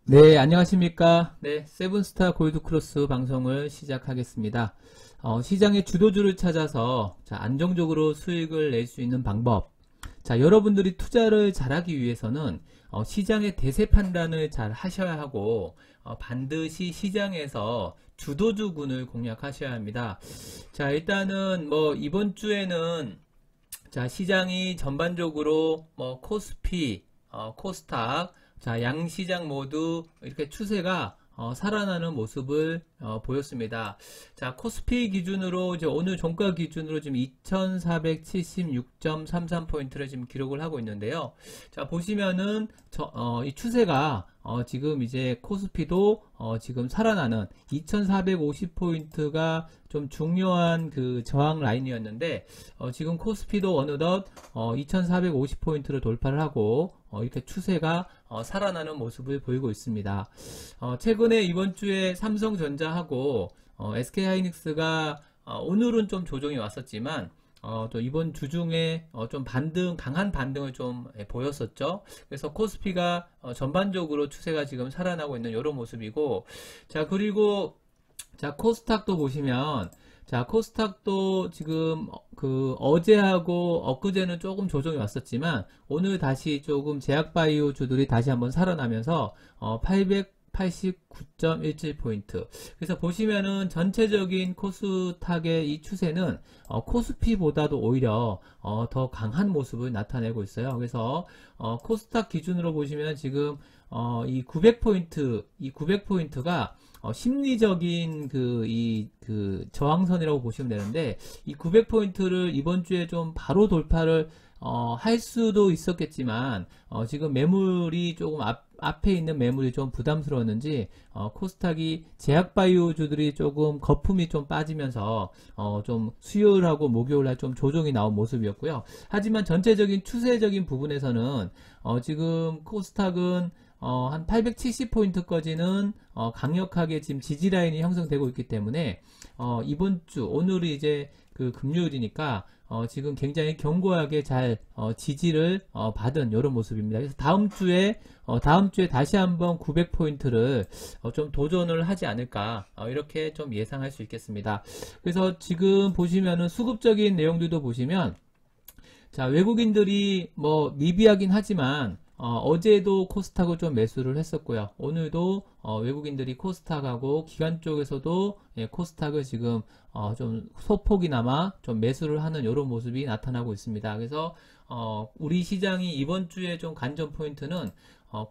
네, 안녕하십니까. 네, 세븐스타 골드크로스 방송을 시작하겠습니다. 시장의 주도주를 찾아서 안정적으로 수익을 낼 수 있는 방법. 여러분들이 투자를 잘하기 위해서는 시장의 대세 판단을 잘 하셔야 하고 반드시 시장에서 주도주군을 공략하셔야 합니다. 일단은 이번 주에는 시장이 전반적으로 코스피, 코스닥, 양시장 모두 이렇게 추세가 살아나는 모습을 보였습니다. 코스피 기준으로 이제 오늘 종가 기준으로 지금 2476.33포인트를 지금 기록을 하고 있는데요. 보시면은 이 추세가 지금 이제 코스피도 지금 살아나는 2450포인트가 좀 중요한 그 저항 라인이었는데 지금 코스피도 어느덧 2450포인트를 돌파를 하고 이렇게 추세가 살아나는 모습을 보이고 있습니다. 최근에 이번 주에 삼성전자하고 SK하이닉스가 오늘은 좀 조정이 왔었지만 또 이번 주 중에 좀 강한 반등을 좀 보였었죠. 그래서 코스피가 전반적으로 추세가 지금 살아나고 있는 이런 모습이고, 그리고 코스닥도 보시면 코스닥도 지금 어제하고 엊그제는 조금 조정이 왔었지만 오늘 다시 조금 제약바이오 주들이 다시 한번 살아나면서 889.17포인트. 그래서 보시면은 전체적인 코스닥의 이 추세는 코스피보다도 오히려 더 강한 모습을 나타내고 있어요. 그래서 코스닥 기준으로 보시면 지금 이 900포인트가 심리적인 저항선이라고 보시면 되는데, 이 900포인트를 이번 주에 좀 바로 돌파를 할 수도 있었겠지만 지금 매물이 조금 앞에 있는 매물이 좀 부담스러웠는지 코스닥이 제약바이오주들이 조금 거품이 좀 빠지면서 좀 수요일하고 목요일날 좀 조정이 나온 모습이었고요. 하지만 전체적인 추세적인 부분에서는 지금 코스닥은 한 870포인트까지는 강력하게 지금 지지라인이 형성되고 있기 때문에 이번 주 오늘이 이제 그 금요일이니까 지금 굉장히 견고하게 잘 지지를 받은 이런 모습입니다. 그래서 다음 주에 다시 한번 900포인트를 좀 도전을 하지 않을까 이렇게 좀 예상할 수 있겠습니다. 그래서 지금 보시면은 수급적인 내용들도 보시면 외국인들이 미비하긴 하지만 어제도 코스닥을 좀 매수를 했었고요. 오늘도 외국인들이 코스닥하고 기관 쪽에서도 코스닥을 지금 좀 소폭이나마 좀 매수를 하는 이런 모습이 나타나고 있습니다. 그래서 우리 시장이 이번 주에 좀 관전 포인트는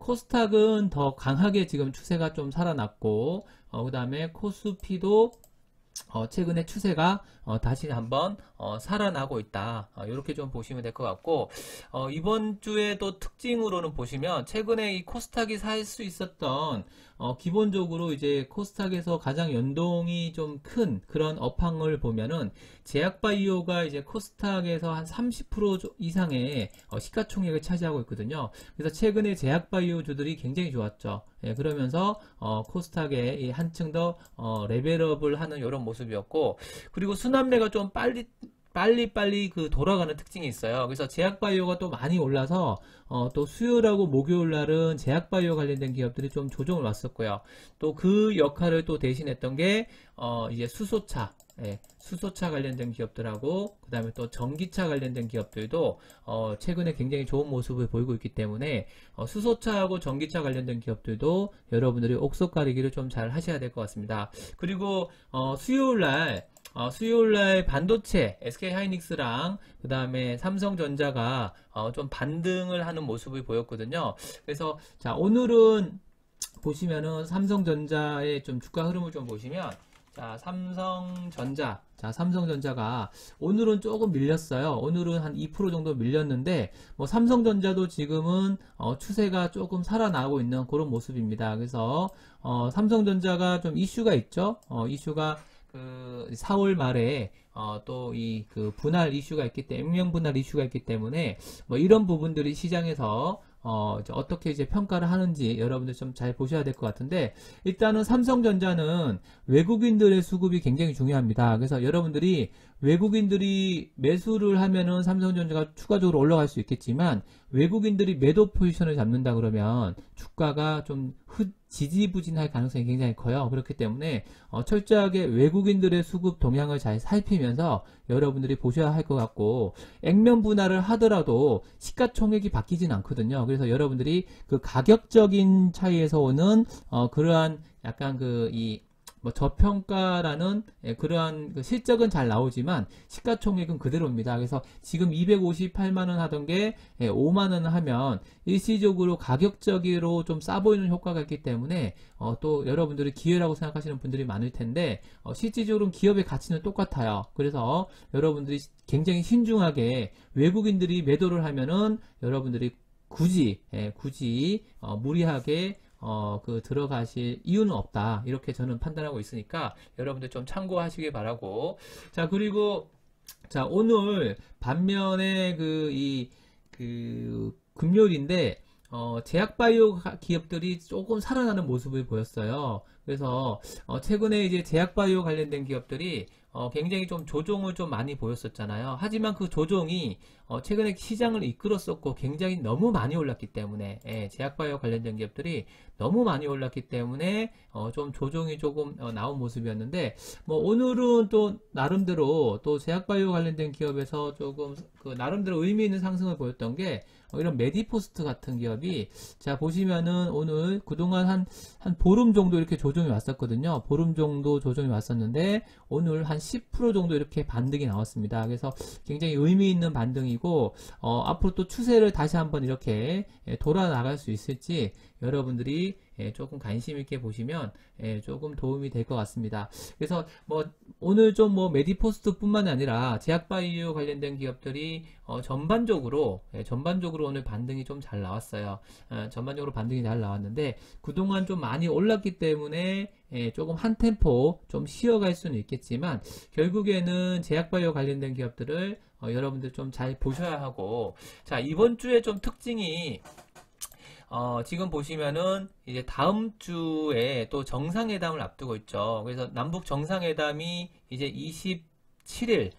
코스닥은 더 강하게 지금 추세가 좀 살아났고 그 다음에 코스피도 최근에 추세가 다시 한번 살아나고 있다. 이렇게 좀 보시면 될 것 같고, 이번 주에 또 특징으로는 보시면 최근에 이 코스닥이 살 수 있었던 기본적으로 이제 코스닥에서 가장 연동이 좀 큰 그런 업황을 보면은 제약바이오가 이제 코스닥에서 한 30% 이상의 시가총액을 차지하고 있거든요. 그래서 최근에 제약바이오주들이 굉장히 좋았죠. 그러면서 코스닥에 한층 더 레벨업을 하는 이런 모습이었고, 그리고 순환매가 좀 빨리 돌아가는 특징이 있어요. 그래서 제약바이오가 또 많이 올라서 또 수요일하고 목요일날은 제약바이오 관련된 기업들이 좀 조정을 왔었고요. 또 그 역할을 또 대신했던 게 이제 수소차 관련된 기업들하고 그 다음에 또 전기차 관련된 기업들도 최근에 굉장히 좋은 모습을 보이고 있기 때문에 수소차하고 전기차 관련된 기업들도 여러분들이 옥석 가리기를 좀 잘 하셔야 될 것 같습니다. 그리고 수요일날 반도체 SK하이닉스랑 그 다음에 삼성전자가 좀 반등을 하는 모습을 보였거든요. 그래서 오늘은 보시면은 삼성전자의 좀 주가 흐름을 좀 보시면 삼성전자가 오늘은 조금 밀렸어요. 오늘은 한 2% 정도 밀렸는데 삼성전자도 지금은 추세가 조금 살아나고 있는 그런 모습입니다. 그래서 삼성전자가 좀 이슈가 있죠. 이슈가 4월 말에 또 이 분할 이슈가 있기 때문에 액면 분할 이슈가 있기 때문에 이런 부분들이 시장에서 어떻게 이제 평가를 하는지 여러분들 좀 잘 보셔야 될 것 같은데, 일단은 삼성전자는 외국인들의 수급이 굉장히 중요합니다. 그래서 여러분들이 외국인들이 매수를 하면은 삼성전자가 추가적으로 올라갈 수 있겠지만 외국인들이 매도 포지션을 잡는다 그러면 주가가 좀 지지부진할 가능성이 굉장히 커요. 그렇기 때문에 철저하게 외국인들의 수급 동향을 잘 살피면서 여러분들이 보셔야 할 것 같고, 액면 분할을 하더라도 시가총액이 바뀌진 않거든요. 그래서 여러분들이 그 가격적인 차이에서 오는 그러한 약간 뭐 저평가라는 그러한 그 실적은 잘 나오지만 시가총액은 그대로입니다. 그래서 지금 258만원 하던 게 5만원 하면 일시적으로 가격적으로 좀 싸 보이는 효과가 있기 때문에 또 여러분들이 기회라고 생각하시는 분들이 많을 텐데 실질적으로 기업의 가치는 똑같아요. 그래서 여러분들이 굉장히 신중하게 외국인들이 매도를 하면은 여러분들이 굳이 무리하게 들어가실 이유는 없다. 이렇게 저는 판단하고 있으니까 여러분들 좀 참고하시길 바라고. 자, 그리고, 자, 오늘 반면에 금요일인데, 제약바이오 기업들이 조금 살아나는 모습을 보였어요. 그래서, 최근에 이제 제약바이오 관련된 기업들이 굉장히 좀 조정을 좀 많이 보였었잖아요. 하지만 그 조정이 최근에 시장을 이끌었었고 굉장히 너무 많이 올랐기 때문에 제약바이오 관련된 기업들이 너무 많이 올랐기 때문에 좀 조정이 조금 나온 모습이었는데, 뭐 오늘은 또 나름대로 또 제약바이오 관련된 기업에서 조금 나름대로 의미 있는 상승을 보였던 게 이런 메디포스트 같은 기업이, 자 보시면은 오늘 그동안 한 보름 정도 이렇게 조정이 왔었거든요. 보름 정도 조정이 왔었는데 오늘 한 10% 정도 이렇게 반등이 나왔습니다. 그래서 굉장히 의미 있는 반등이고, 앞으로 또 추세를 다시 한번 이렇게 돌아 나갈 수 있을지 여러분들이 조금 관심 있게 보시면 조금 도움이 될 것 같습니다. 그래서 뭐 오늘 좀 뭐 메디포스트 뿐만 아니라 제약바이오 관련된 기업들이 전반적으로 오늘 반등이 좀 잘 나왔어요. 전반적으로 반등이 잘 나왔는데 그동안 좀 많이 올랐기 때문에 조금 한 템포 좀 쉬어갈 수는 있겠지만 결국에는 제약바이오 관련된 기업들을 여러분들 좀 잘 보셔야 하고, 자 이번 주에 좀 특징이 지금 보시면은 이제 다음 주에 또 정상회담을 앞두고 있죠. 그래서 남북 정상회담이 이제 27일,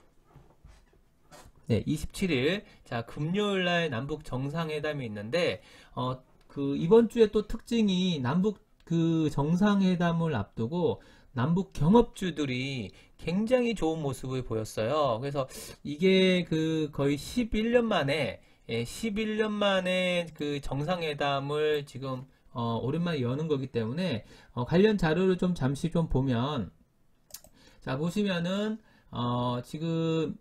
27일, 자 금요일 날 남북 정상회담이 있는데 이번 주에 또 특징이 남북 정상회담을 앞두고 남북 경업주들이 굉장히 좋은 모습을 보였어요. 그래서 이게 거의 11년 만에 그 정상회담을 지금 오랜만에 여는 거기 때문에 관련 자료를 좀 잠시 좀 보면, 자 보시면은 지금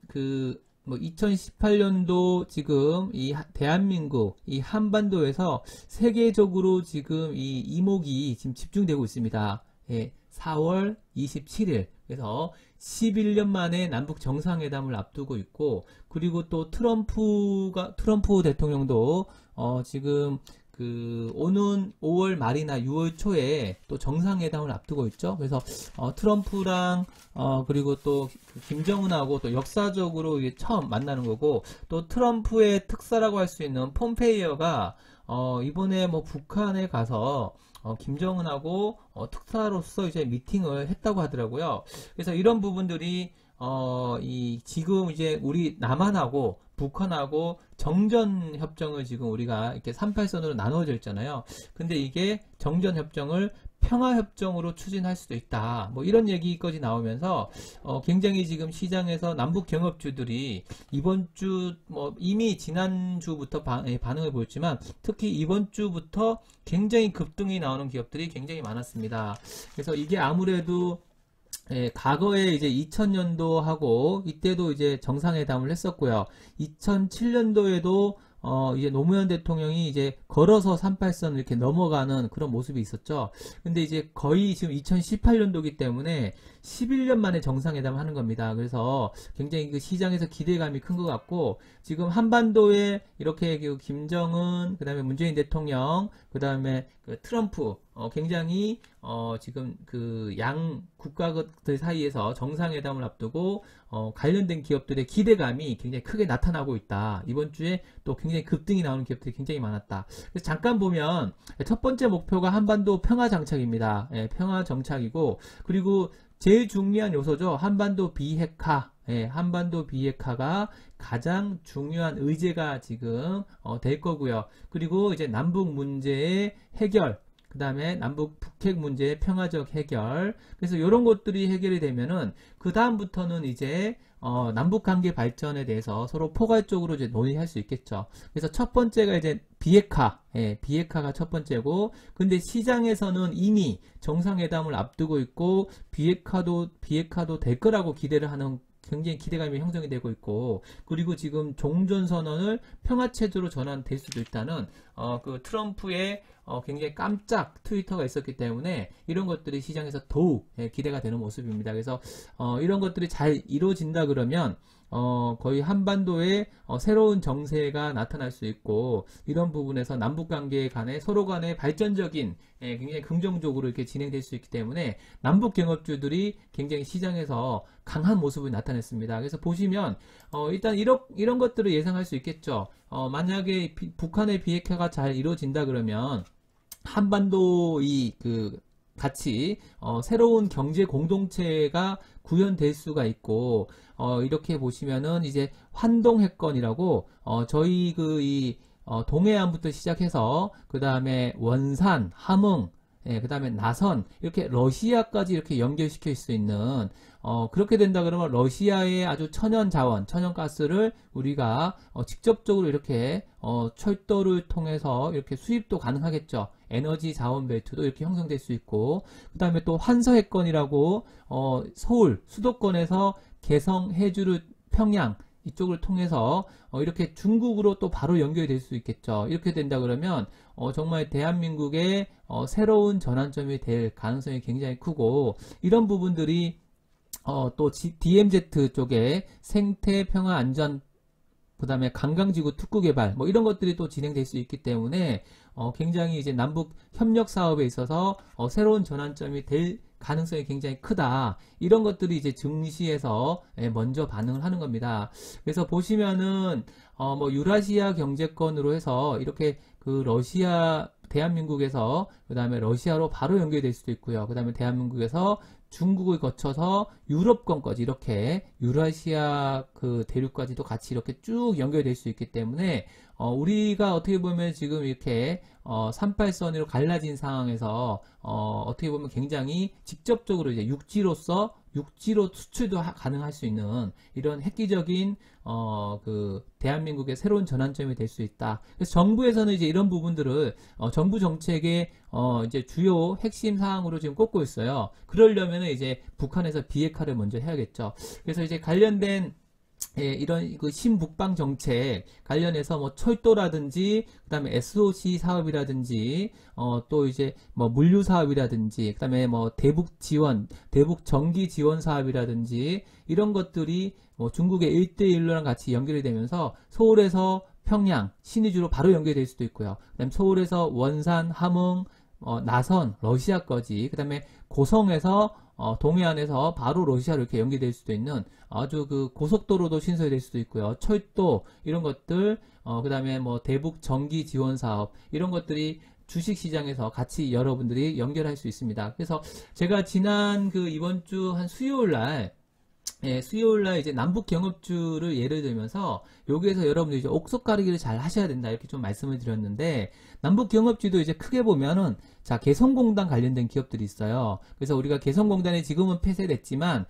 뭐 2018년도 지금 이 대한민국 이 한반도에서 세계적으로 지금 이 이목이 지금 집중되고 있습니다. 4월 27일. 그래서 11년 만에 남북 정상회담을 앞두고 있고, 그리고 또 트럼프 대통령도 지금 오는 5월 말이나 6월 초에 또 정상회담을 앞두고 있죠. 그래서 트럼프랑 그리고 또 김정은하고 또 역사적으로 이게 처음 만나는 거고, 또 트럼프의 특사라고 할 수 있는 폼페이어가 이번에 뭐 북한에 가서 김정은하고 특사로서 이제 미팅을 했다고 하더라고요. 그래서 이런 부분들이 지금 이제 우리 남한하고 북한하고 정전 협정을 지금 우리가 이렇게 38선으로 나누어져 있잖아요. 근데 이게 정전 협정을 평화협정으로 추진할 수도 있다. 뭐 이런 얘기까지 나오면서 굉장히 지금 시장에서 남북 경업주들이 이번 주 이미 지난주부터 반응을 보였지만 특히 이번 주부터 굉장히 급등이 나오는 기업들이 굉장히 많았습니다. 그래서 이게 아무래도 과거에 이제 2000년도하고 이때도 이제 정상회담을 했었고요. 2007년도에도 이제 노무현 대통령이 이제 걸어서 38선을 이렇게 넘어가는 그런 모습이 있었죠. 근데 이제 거의 지금 2018년도이기 때문에 11년 만에 정상회담을 하는 겁니다. 그래서 굉장히 그 시장에서 기대감이 큰 것 같고, 지금 한반도에 이렇게 김정은, 그 다음에 문재인 대통령, 그 다음에 트럼프, 굉장히 지금 양 국가들 사이에서 정상회담을 앞두고 관련된 기업들의 기대감이 굉장히 크게 나타나고 있다. 이번 주에 또 굉장히 급등이 나오는 기업들이 굉장히 많았다. 그래서 잠깐 보면 첫 번째 목표가 한반도 평화 장착입니다. 평화 정착이고, 그리고 제일 중요한 요소죠. 한반도 비핵화. 한반도 비핵화가 가장 중요한 의제가 지금 될 거고요. 그리고 이제 남북 문제의 해결, 그 다음에 남북 북핵 문제의 평화적 해결. 그래서 이런 것들이 해결이 되면은 그 다음부터는 이제 남북 관계 발전에 대해서 서로 포괄적으로 이제 논의할 수 있겠죠. 그래서 첫 번째가 이제 비핵화, 비핵화가 첫 번째고, 근데 시장에서는 이미 정상회담을 앞두고 있고 비핵화도 될 거라고 기대를 하는, 굉장히 기대감이 형성이 되고 있고, 그리고 지금 종전선언을 평화체제로 전환될 수도 있다는 그 트럼프의 굉장히 깜짝 트위터가 있었기 때문에 이런 것들이 시장에서 더욱 기대가 되는 모습입니다. 그래서 이런 것들이 잘 이루어진다 그러면 거의 한반도에 새로운 정세가 나타날 수 있고, 이런 부분에서 남북관계 간에 서로 간에 발전적인, 굉장히 긍정적으로 이렇게 진행될 수 있기 때문에 남북 경협주들이 굉장히 시장에서 강한 모습을 나타냈습니다. 그래서 보시면 일단 이런 것들을 예상할 수 있겠죠. 만약에 북한의 비핵화가 잘 이루어진다 그러면 한반도 같이 새로운 경제 공동체가 구현될 수가 있고, 이렇게 보시면은 이제 환동해권이라고 저희 동해안부터 시작해서 그 다음에 원산, 함흥, 그 다음에 나선, 이렇게 러시아까지 이렇게 연결시킬 수 있는, 그렇게 된다 그러면 러시아의 아주 천연 자원, 천연가스를 우리가 직접적으로 이렇게 철도를 통해서 이렇게 수입도 가능하겠죠. 에너지 자원 벨트도 이렇게 형성될 수 있고, 그 다음에 또 환서해권이라고 서울 수도권에서 개성, 해주를 평양 이쪽을 통해서 이렇게 중국으로 또 바로 연결이 될 수 있겠죠. 이렇게 된다 그러면 정말 대한민국의 새로운 전환점이 될 가능성이 굉장히 크고, 이런 부분들이 또 DMZ 쪽에 생태 평화 안전, 그 다음에 관광지구 특구 개발, 뭐 이런 것들이 또 진행될 수 있기 때문에 굉장히 이제 남북 협력 사업에 있어서 새로운 전환점이 될 가능성이 굉장히 크다. 이런 것들이 이제 증시에서 먼저 반응을 하는 겁니다. 그래서 보시면은 뭐 유라시아 경제권으로 해서 이렇게 그 러시아, 대한민국에서 그 다음에 러시아로 바로 연결될 수도 있고요. 그 다음에 대한민국에서 중국을 거쳐서 유럽권까지 이렇게 유라시아 그 대륙까지도 같이 이렇게 쭉 연결될 수 있기 때문에 우리가 어떻게 보면 지금 이렇게 38선으로 갈라진 상황에서 어떻게 보면 굉장히 직접적으로 이제 육지로 수출도 가능할 수 있는 이런 획기적인 그 대한민국의 새로운 전환점이 될 수 있다. 그래서 정부에서는 이제 이런 부분들을 정부 정책의 이제 주요 핵심 사항으로 지금 꼽고 있어요. 그러려면 이제 북한에서 비핵화를 먼저 해야겠죠. 그래서 이제 관련된 이런 그 신북방 정책 관련해서 뭐 철도라든지 그다음에 SOC 사업이라든지 또 이제 뭐 물류 사업이라든지 그다음에 뭐 대북 지원, 대북 전기 지원 사업이라든지 이런 것들이 뭐 중국의 1대1로랑 같이 연결이 되면서 서울에서 평양, 신의주로 바로 연결될 수도 있고요. 그다음에 서울에서 원산, 함흥, 나선, 러시아까지, 그 다음에 고성에서 동해안에서 바로 러시아로 이렇게 연결될 수도 있는 아주 그 고속도로도 신설될 수도 있고요. 철도 이런 것들, 그 다음에 뭐 대북 전기 지원 사업 이런 것들이 주식시장에서 같이 여러분들이 연결할 수 있습니다. 그래서 제가 지난 이번 주 한 수요일날 이제 남북 경협주를 예를 들면서 여기에서 여러분들이 이제 옥석 가리기를 잘 하셔야 된다 이렇게 좀 말씀을 드렸는데, 남북 경협주도 이제 크게 보면은 자 개성공단 관련된 기업들이 있어요. 그래서 우리가 개성공단이 지금은 폐쇄됐지만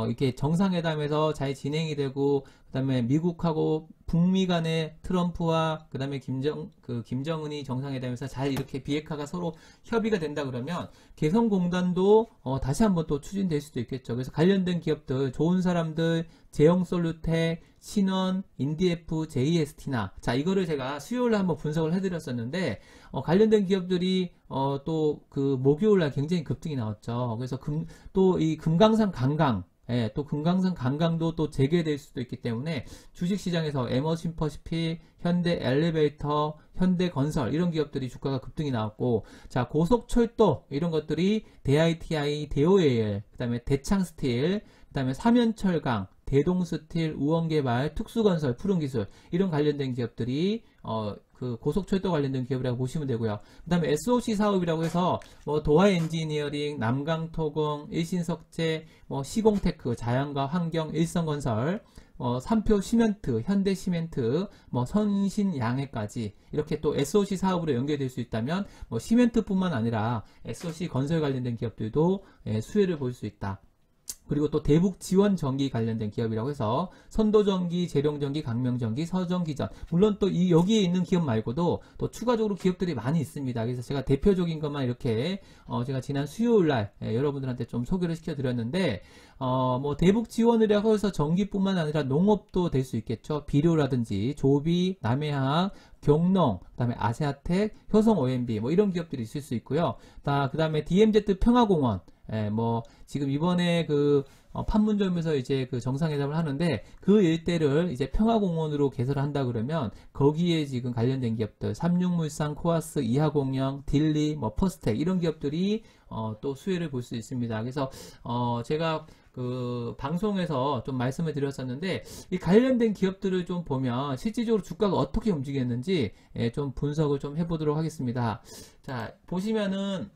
이렇게 정상회담에서 잘 진행이 되고, 그다음에 미국하고 북미 간의 트럼프와 그다음에 김정은이 정상회담에서 잘 이렇게 비핵화가 서로 협의가 된다 그러면 개성공단도 다시 한번 또 추진될 수도 있겠죠. 그래서 관련된 기업들, 좋은 사람들, 제형솔루텍, 신원, 인디에프, JST나 자 이거를 제가 수요일에 한번 분석을 해드렸었는데 관련된 기업들이 또 목요일날 굉장히 급등이 나왔죠. 그래서 또 이 금강산 강강, 또 금강산 강강도 또 재개될 수도 있기 때문에 주식시장에서 에머신 퍼시픽, 현대 엘리베이터, 현대건설 이런 기업들이 주가가 급등이 나왔고, 자 고속철도 이런 것들이 대ITI, 대OAL, 그 다음에 대창스틸, 그 다음에 삼연철강, 대동스틸, 우원개발, 특수건설, 푸른기술 이런 관련된 기업들이 그 고속철도 관련된 기업이라고 보시면 되고요. 그 다음에 SOC 사업이라고 해서 뭐 도하 엔지니어링, 남강토공, 일신석재, 뭐 시공테크, 자연과 환경, 일성건설, 삼표 시멘트, 현대 시멘트, 뭐 선신양해까지 이렇게 또 SOC 사업으로 연계될 수 있다면 뭐 시멘트뿐만 아니라 SOC 건설 관련된 기업들도 수혜를 볼 수 있다. 그리고 또 대북 지원 전기 관련된 기업이라고 해서 선도전기, 재룡전기, 강명전기, 서전기전, 물론 또 여기에 있는 기업 말고도 또 추가적으로 기업들이 많이 있습니다. 그래서 제가 대표적인 것만 이렇게 제가 지난 수요일날 여러분들한테 좀 소개를 시켜드렸는데 뭐 대북 지원이라고 해서 전기뿐만 아니라 농업도 될 수 있겠죠. 비료라든지 조비, 남해항, 경농, 그 다음에 아세아텍, 효성 OMB 뭐 이런 기업들이 있을 수 있고요. 그 다음에 DMZ 평화공원, 뭐 지금 이번에 그 판문점에서 이제 그 정상회담을 하는데 그 일대를 이제 평화공원으로 개설을 한다 그러면 거기에 지금 관련된 기업들 삼육물산, 코아스, 이하공영, 딜리, 뭐 퍼스텍 이런 기업들이 또 수혜를 볼 수 있습니다. 그래서 제가 그 방송에서 좀 말씀을 드렸었는데 이 관련된 기업들을 좀 보면 실질적으로 주가가 어떻게 움직였는지 좀 분석을 좀 해보도록 하겠습니다. 자, 보시면은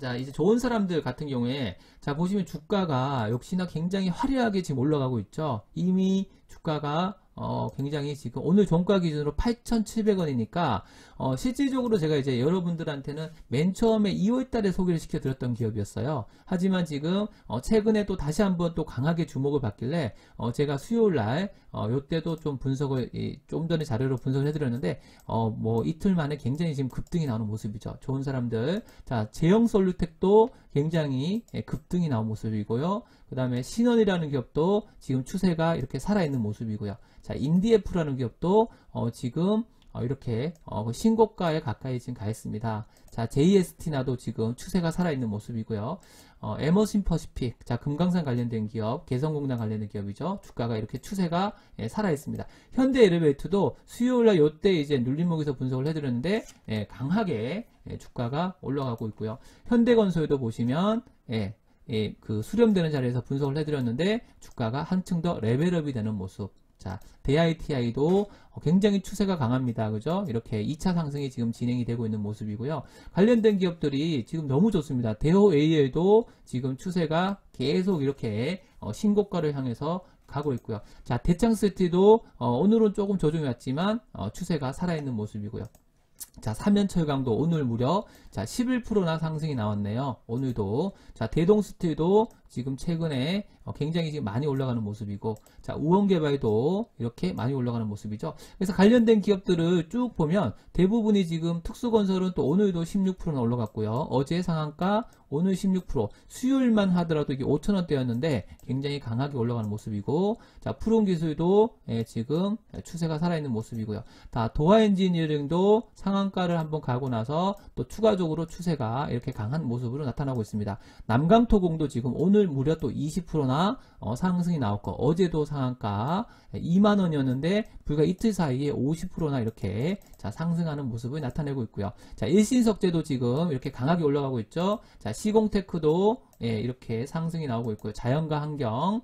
자, 이제 좋은 사람들 같은 경우에 자, 보시면 주가가 역시나 굉장히 화려하게 지금 올라가고 있죠. 이미 주가가 굉장히 지금 오늘 종가 기준으로 8,700원이니까 실질적으로 제가 이제 여러분들한테는 맨 처음에 2월달에 소개를 시켜드렸던 기업이었어요. 하지만 지금 최근에 또 다시 한번 또 강하게 주목을 받길래 제가 수요일날 요때도 좀 분석을 좀 전에 자료로 분석을 해드렸는데 뭐 이틀 만에 굉장히 지금 급등이 나오는 모습이죠. 좋은 사람들 자 제형솔루텍도 굉장히 급등이 나온 모습이고요. 그 다음에 신원이라는 기업도 지금 추세가 이렇게 살아있는 모습이고요. 자, 인디에프라는 기업도 지금 이렇게 신고가에 가까이 지금 가 있습니다. 자, JST나도 지금 추세가 살아있는 모습이고요. 에머신 퍼시픽, 자, 금강산 관련된 기업, 개성공단 관련된 기업이죠. 주가가 이렇게 추세가 살아있습니다. 현대 엘리베이터도 수요일날 요때 이제 눌림목에서 분석을 해드렸는데 강하게 주가가 올라가고 있고요. 현대건설도 보시면 그 수렴되는 자리에서 분석을 해드렸는데 주가가 한층 더 레벨업이 되는 모습. 자, 대ITI도 굉장히 추세가 강합니다. 그죠? 이렇게 2차 상승이 지금 진행이 되고 있는 모습이고요. 관련된 기업들이 지금 너무 좋습니다. 대호 AL도 지금 추세가 계속 이렇게 신고가를 향해서 가고 있고요. 자, 대창스티도 오늘은 조금 조정이 왔지만 추세가 살아있는 모습이고요. 자, 삼연철강도 오늘 무려 자 11%나 상승이 나왔네요. 오늘도 자 대동스틸도 지금 최근에 굉장히 지금 많이 올라가는 모습이고 자 우원개발도 이렇게 많이 올라가는 모습이죠. 그래서 관련된 기업들을 쭉 보면 대부분이 지금 특수건설은 또 오늘도 16%나 올라갔고요. 어제 상한가 오늘 16% 수요일만 하더라도 이게 5,000원대였는데 굉장히 강하게 올라가는 모습이고 자 푸른기술도 지금 추세가 살아있는 모습이고요. 다 도하엔지니어링도 상한가를 한번 가고 나서 또 추가적으로 추세가 이렇게 강한 모습으로 나타나고 있습니다. 남강토공도 지금 오늘 무려 또 20%나 상승이 나왔고 어제도 상한가 2만원이었는데 불과 이틀 사이에 50%나 이렇게 자 상승하는 모습을 나타내고 있고요. 자 일신석재도 지금 이렇게 강하게 올라가고 있죠. 자 시공테크도 이렇게 상승이 나오고 있고요. 자연과 환경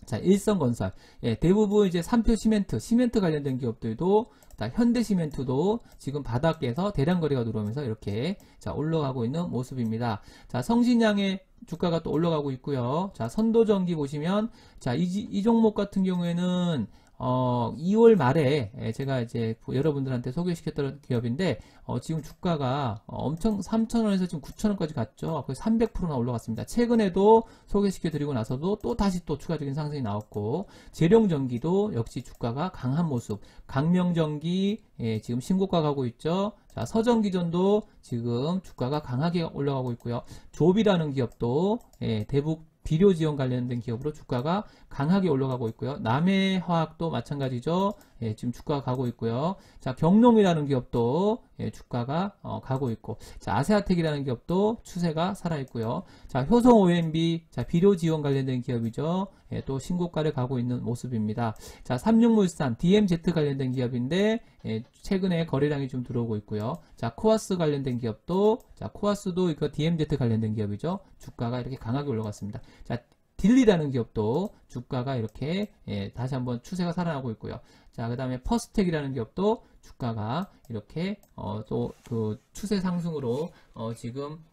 자 일성건설 대부분 이제 삼표 시멘트 관련된 기업들도 자, 현대시멘트도 지금 바닥에서 대량 거래가 들어오면서 이렇게 자 올라가고 있는 모습입니다. 자 성신양의 주가가 또 올라가고 있고요. 자 선도전기 보시면 자 이 종목 같은 경우에는 2월 말에 제가 이제 여러분들한테 소개시켰던 기업인데 지금 주가가 엄청 3,000원에서 지금 9,000원까지 갔죠. 거의 300%나 올라갔습니다. 최근에도 소개시켜 드리고 나서도 또 다시 또 추가적인 상승이 나왔고 재룡전기도 역시 주가가 강한 모습. 강명전기 지금 신고가 가고 있죠. 자 서전기전도 지금 주가가 강하게 올라가고 있고요. 조비라는 기업도 대북 비료 지원 관련된 기업으로 주가가 강하게 올라가고 있고요. 남해화학도 마찬가지죠. 지금 주가가 가고 있고요. 자, 경농이라는 기업도 주가가 가고 있고, 자, 아세아텍이라는 기업도 추세가 살아있고요. 자, 효성 OMB, 자, 비료 지원 관련된 기업이죠. 또 신고가를 가고 있는 모습입니다. 자, 삼육물산, DMZ 관련된 기업인데, 최근에 거래량이 좀 들어오고 있고요. 자, 코아스 관련된 기업도, 자, 코아스도 이거 DMZ 관련된 기업이죠. 주가가 이렇게 강하게 올라갔습니다. 자, 딜리라는 기업도 주가가 이렇게 다시 한번 추세가 살아나고 있고요. 자, 그 다음에 퍼스텍이라는 기업도 주가가 이렇게 또 그 추세 상승으로 지금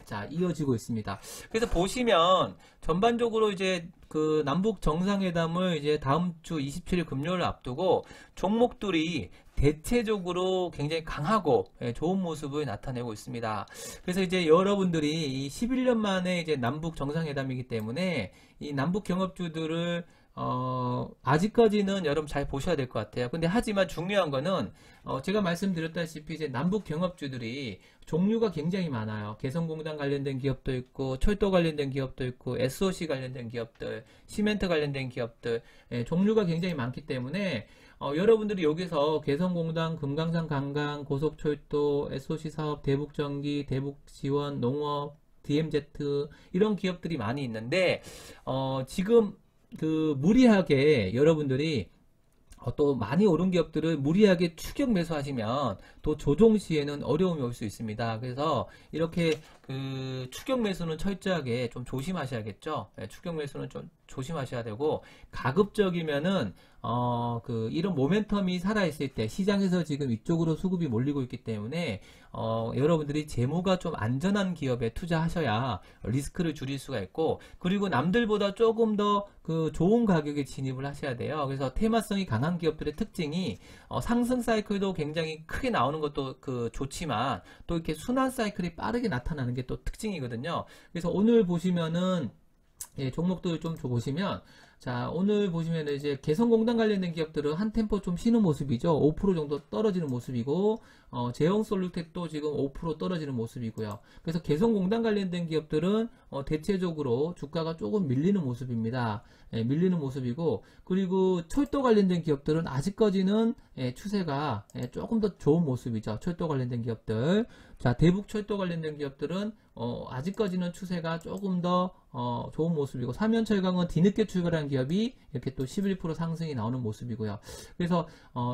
자, 이어지고 있습니다. 그래서 보시면 전반적으로 이제 그 남북 정상회담을 이제 다음 주 27일 금요일 앞두고 종목들이 대체적으로 굉장히 강하고 좋은 모습을 나타내고 있습니다. 그래서 이제 여러분들이 이 11년 만에 이제 남북 정상회담이기 때문에 이 남북 경업주들을 아직까지는 여러분 잘 보셔야 될 것 같아요. 근데 하지만 중요한 거는 제가 말씀드렸다시피 이제 남북 경업주들이 종류가 굉장히 많아요. 개성공단 관련된 기업도 있고, 철도 관련된 기업도 있고, SOC 관련된 기업들, 시멘트 관련된 기업들, 종류가 굉장히 많기 때문에 여러분들이 여기서 개성공단, 금강산 관광, 고속철도, SOC 사업, 대북전기, 대북지원, 농업, DMZ 이런 기업들이 많이 있는데 지금 그 무리하게 여러분들이 또 많이 오른 기업들을 무리하게 추격 매수하시면 또 조정 시에는 어려움이 올 수 있습니다. 그래서 이렇게 그 추격 매수는 철저하게 좀 조심하셔야겠죠. 추격 매수는 좀 조심하셔야 되고 가급적이면은 그 이런 모멘텀이 살아있을 때 시장에서 지금 이쪽으로 수급이 몰리고 있기 때문에 여러분들이 재무가 좀 안전한 기업에 투자하셔야 리스크를 줄일 수가 있고 그리고 남들보다 조금 더 그 좋은 가격에 진입을 하셔야 돼요. 그래서 테마성이 강한 기업들의 특징이 상승 사이클도 굉장히 크게 나오는 것도 그 좋지만 또 이렇게 순환 사이클이 빠르게 나타나는 게 또 특징이거든요. 그래서 오늘 보시면은 종목들 좀 보시면 자 오늘 보시면 이제 개성공단 관련된 기업들은 한 템포 좀 쉬는 모습이죠. 5% 정도 떨어지는 모습이고 제형솔루텍도 지금 5% 떨어지는 모습이고요. 그래서 개성공단 관련된 기업들은 대체적으로 주가가 조금 밀리는 모습입니다. 밀리는 모습이고 그리고 철도 관련된 기업들은 아직까지는 추세가 조금 더 좋은 모습이죠. 철도 관련된 기업들 자 대북철도 관련된 기업들은 아직까지는 추세가 조금 더 좋은 모습이고 삼연철강은 뒤늦게 출발한 기업이 이렇게 또 11% 상승이 나오는 모습이고요. 그래서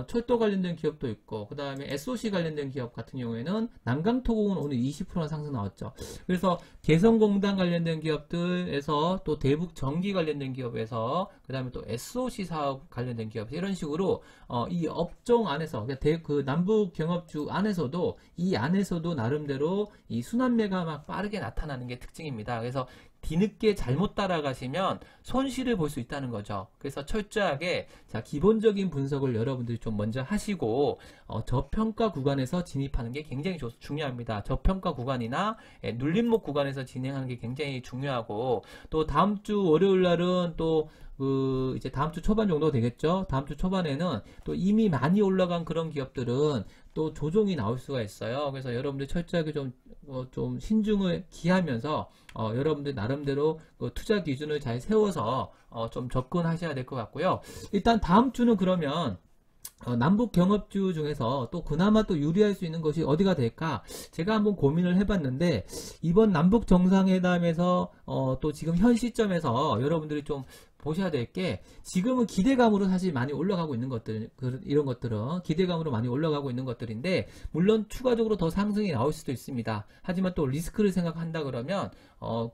철도 관련된 기업도 있고 그 다음에 SOC 관련된 기업 같은 경우에는 남강토공은 오늘 20% 상승 나왔죠. 그래서 개성공단 관련된 기업들에서 또 대북전기 관련된 기업에서 그 다음에 또 SOC 사업 관련된 기업 이런 식으로 이 업종 안에서 그 남북 경업주 안에서도 이 안에서도 나름대로 이 순환매가 막 빠르게 나타나는 게 특징입니다. 그래서 뒤늦게 잘못 따라가시면 손실을 볼 수 있다는 거죠. 그래서 철저하게 자 기본적인 분석을 여러분들이 좀 먼저 하시고 저평가 구간에서 진입하는 게 굉장히 중요합니다. 저평가 구간이나 눌림목 구간에서 진행하는 게 굉장히 중요하고 또 다음 주 월요일 날은 또 그 이제 다음 주 초반 정도 되겠죠. 다음 주 초반에는 또 이미 많이 올라간 그런 기업들은 또 조정이 나올 수가 있어요. 그래서 여러분들 철저하게 좀 신중을 기하면서 여러분들 나름대로 그 투자 기준을 잘 세워서 좀 접근하셔야 될 것 같고요. 일단 다음 주는 그러면 남북 경업주 중에서 또 그나마 또 유리할 수 있는 것이 어디가 될까? 제가 한번 고민을 해봤는데 이번 남북 정상회담에서 또 지금 현 시점에서 여러분들이 좀 보셔야 될 게 지금은 기대감으로 사실 많이 올라가고 있는 것들 이런 것들은 기대감으로 많이 올라가고 있는 것들인데 물론 추가적으로 더 상승이 나올 수도 있습니다. 하지만 또 리스크를 생각한다 그러면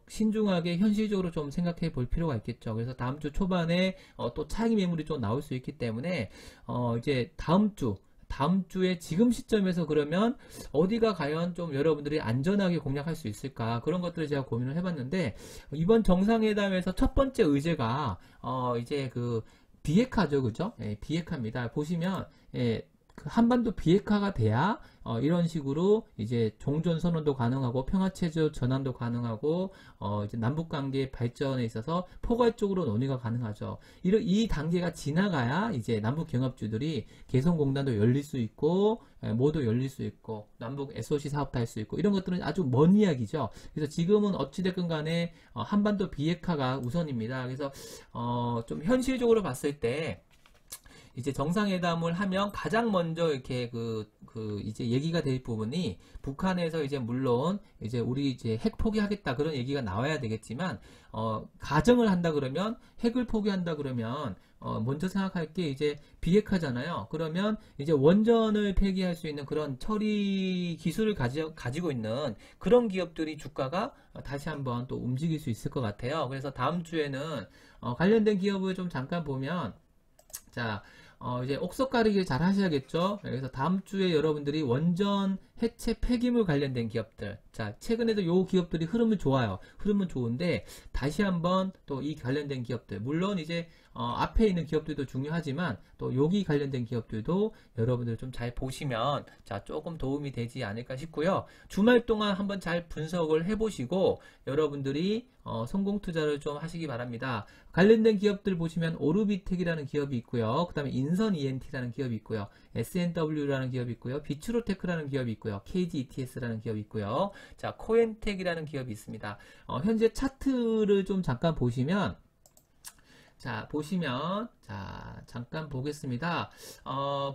신중하게 현실적으로 좀 생각해 볼 필요가 있겠죠. 그래서 다음 주 초반에 또 차익 매물이 좀 나올 수 있기 때문에 이제 다음 주에 지금 시점에서 그러면 어디가 과연 좀 여러분들이 안전하게 공략할 수 있을까 그런 것들을 제가 고민을 해봤는데 이번 정상회담에서 첫 번째 의제가 이제 그 비핵화죠, 그죠? 비핵화입니다. 보시면 그 한반도 비핵화가 돼야 이런 식으로 이제 종전 선언도 가능하고 평화체제 전환도 가능하고 이제 남북관계 발전에 있어서 포괄적으로 논의가 가능하죠. 이 단계가 지나가야 이제 남북 경업주들이 개성공단도 열릴 수 있고 모두 열릴 수 있고 남북 SOC 사업도 할 수 있고 이런 것들은 아주 먼 이야기죠. 그래서 지금은 어찌됐건 간에 한반도 비핵화가 우선입니다. 그래서 좀 현실적으로 봤을 때 이제 정상회담을 하면 가장 먼저 이렇게 이제 얘기가 될 부분이 북한에서 이제 물론 이제 우리 이제 핵 포기하겠다 그런 얘기가 나와야 되겠지만 가정을 한다 그러면 핵을 포기한다 그러면 먼저 생각할 게 이제 비핵화잖아요. 그러면 이제 원전을 폐기할 수 있는 그런 처리 기술을 가지고 있는 그런 기업들이 주가가 다시 한번 또 움직일 수 있을 것 같아요. 그래서 다음 주에는 관련된 기업을 좀 잠깐 보면, 자, 이제 옥석 가리기 잘 하셔야겠죠. 그래서 다음 주에 여러분들이 원전 해체 폐기물 관련된 기업들, 자, 최근에도 요 기업들이 흐름은 좋아요. 흐름은 좋은데 다시 한번 또 이 관련된 기업들, 물론 이제 앞에 있는 기업들도 중요하지만 또 여기 관련된 기업들도 여러분들 좀 잘 보시면 자, 조금 도움이 되지 않을까 싶고요. 주말 동안 한번 잘 분석을 해보시고 여러분들이 성공 투자를 좀 하시기 바랍니다. 관련된 기업들 보시면 오르비텍이라는 기업이 있고요. 그 다음에 인선 ENT라는 기업이 있고요. SNW라는 기업이 있고요. 비추로테크라는 기업이 있고요. KGETS라는 기업이 있고요. 자, 코엔텍이라는 기업이 있습니다. 현재 차트를 좀 잠깐 보시면, 자, 잠깐 보겠습니다.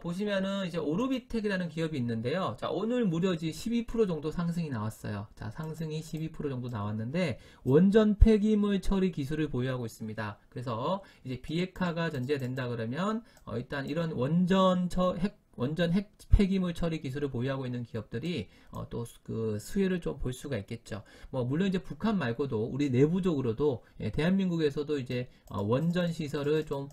보시면은 이제 오르비텍이라는 기업이 있는데요. 자, 오늘 무려 12% 정도 상승이 나왔어요. 자, 상승이 12% 정도 나왔는데, 원전 폐기물 처리 기술을 보유하고 있습니다. 그래서 이제 비핵화가 전제된다 그러면, 일단 이런 원전 핵 폐기물 처리 기술을 보유하고 있는 기업들이 또 그 수혜를 좀 볼 수가 있겠죠. 뭐 물론 이제 북한 말고도 우리 내부적으로도 대한민국에서도 이제 원전 시설을 좀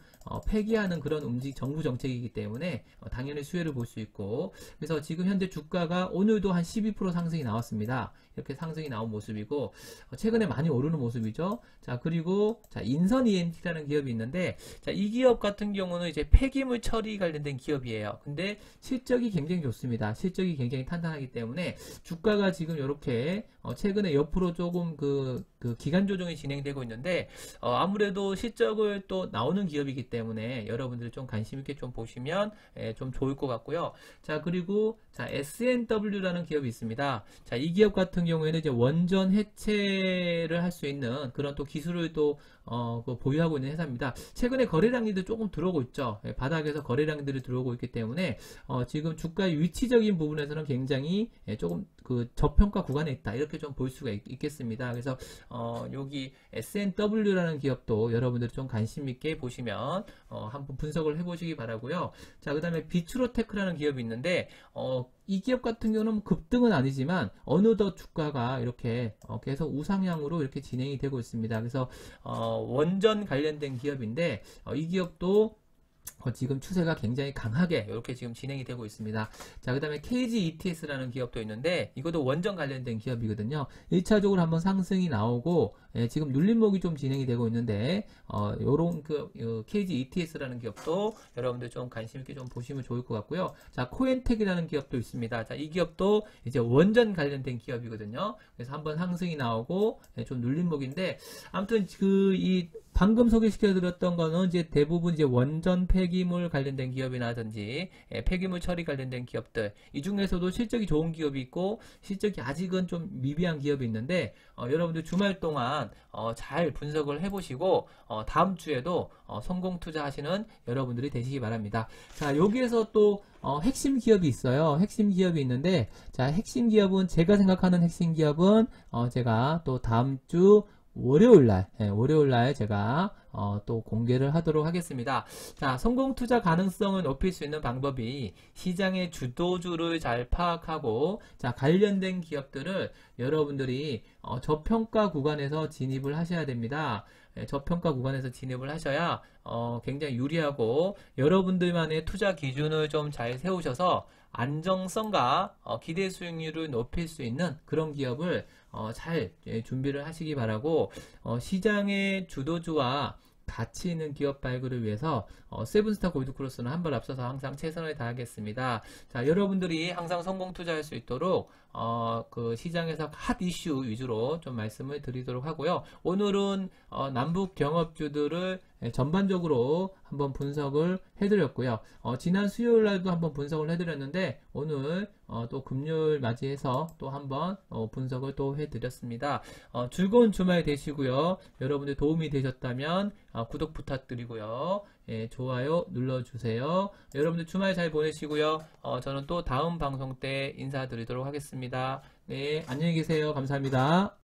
폐기하는 그런 정부 정책이기 때문에 당연히 수혜를 볼 수 있고, 그래서 지금 현재 주가가 오늘도 한 12% 상승이 나왔습니다. 이렇게 상승이 나온 모습이고 최근에 많이 오르는 모습이죠. 자, 그리고 자, 인선 ENT라는 기업이 있는데, 자, 이 기업 같은 경우는 이제 폐기물 처리 관련된 기업이에요. 근데 실적이 굉장히 좋습니다. 실적이 굉장히 탄탄하기 때문에 주가가 지금 이렇게 최근에 옆으로 조금 그 기간 조정이 진행되고 있는데, 아무래도 실적을 또 나오는 기업이기 때문에 여러분들이 좀 관심 있게 좀 보시면 좀 좋을 것 같고요. 자, 그리고 자, SNW라는 기업이 있습니다. 자, 이 기업 같은 경우에는 이제 원전 해체를 할 수 있는 그런 또 기술을 또 보유하고 있는 회사입니다. 최근에 거래량들도 조금 들어오고 있죠. 바닥에서 거래량들이 들어오고 있기 때문에 지금 주가의 위치적인 부분에서는 굉장히 조금 그 저평가 구간에 있다, 이렇게 좀 볼 수가 있겠습니다. 그래서 여기 SNW라는 기업도 여러분들이 좀 관심 있게 보시면 한번 분석을 해보시기 바라고요. 자, 그 다음에 비추로테크라는 기업이 있는데 이 기업 같은 경우는 급등은 아니지만 어느덧 주가가 이렇게 계속 우상향으로 이렇게 진행이 되고 있습니다. 그래서 원전 관련된 기업인데 이 기업도 지금 추세가 굉장히 강하게 이렇게 지금 진행이 되고 있습니다. 자, 그 다음에 KGETS라는 기업도 있는데 이것도 원전 관련된 기업이거든요. 1차적으로 한번 상승이 나오고 지금 눌림목이 좀 진행이 되고 있는데 요런 KGETS라는 기업도 여러분들 좀 관심 있게 좀 보시면 좋을 것 같고요. 자, 코엔텍이라는 기업도 있습니다. 자, 이 기업도 이제 원전 관련된 기업이거든요. 그래서 한번 상승이 나오고 좀 눌림목인데, 아무튼 이 방금 소개시켜드렸던 거는 이제 대부분 이제 원전 폐기물 관련된 기업이라든지 폐기물 처리 관련된 기업들, 이 중에서도 실적이 좋은 기업이 있고 실적이 아직은 좀 미비한 기업이 있는데 여러분들 주말 동안 잘 분석을 해보시고 다음 주에도 성공 투자하시는 여러분들이 되시기 바랍니다. 자, 여기에서 또 핵심 기업이 있어요. 핵심 기업이 있는데, 자, 핵심 기업은 제가 생각하는 핵심 기업은 제가 또 다음 주 월요일날 제가 또 공개를 하도록 하겠습니다. 자, 성공 투자 가능성을 높일 수 있는 방법이 시장의 주도주를 잘 파악하고, 자, 관련된 기업들을 여러분들이 저평가 구간에서 진입을 하셔야 됩니다. 저평가 구간에서 진입을 하셔야 굉장히 유리하고 여러분들만의 투자 기준을 좀 잘 세우셔서 안정성과 기대 수익률을 높일 수 있는 그런 기업을 잘 준비를 하시기 바라고, 시장의 주도주와 가치 있는 기업 발굴을 위해서 세븐스타 골드크로스는 한 발 앞서서 항상 최선을 다하겠습니다. 자, 여러분들이 항상 성공 투자할 수 있도록 그 시장에서 핫 이슈 위주로 좀 말씀을 드리도록 하고요. 오늘은 남북 경업주들을 전반적으로 한번 분석을 해드렸고요. 지난 수요일 날도 한번 분석을 해드렸는데 오늘 또 금요일 맞이해서 또 한번 분석을 또 해드렸습니다. 즐거운 주말 되시고요. 여러분들 도움이 되셨다면 구독 부탁드리고요. 좋아요 눌러주세요. 여러분들 주말 잘 보내시고요. 저는 또 다음 방송 때 인사드리도록 하겠습니다. 네, 안녕히 계세요. 감사합니다.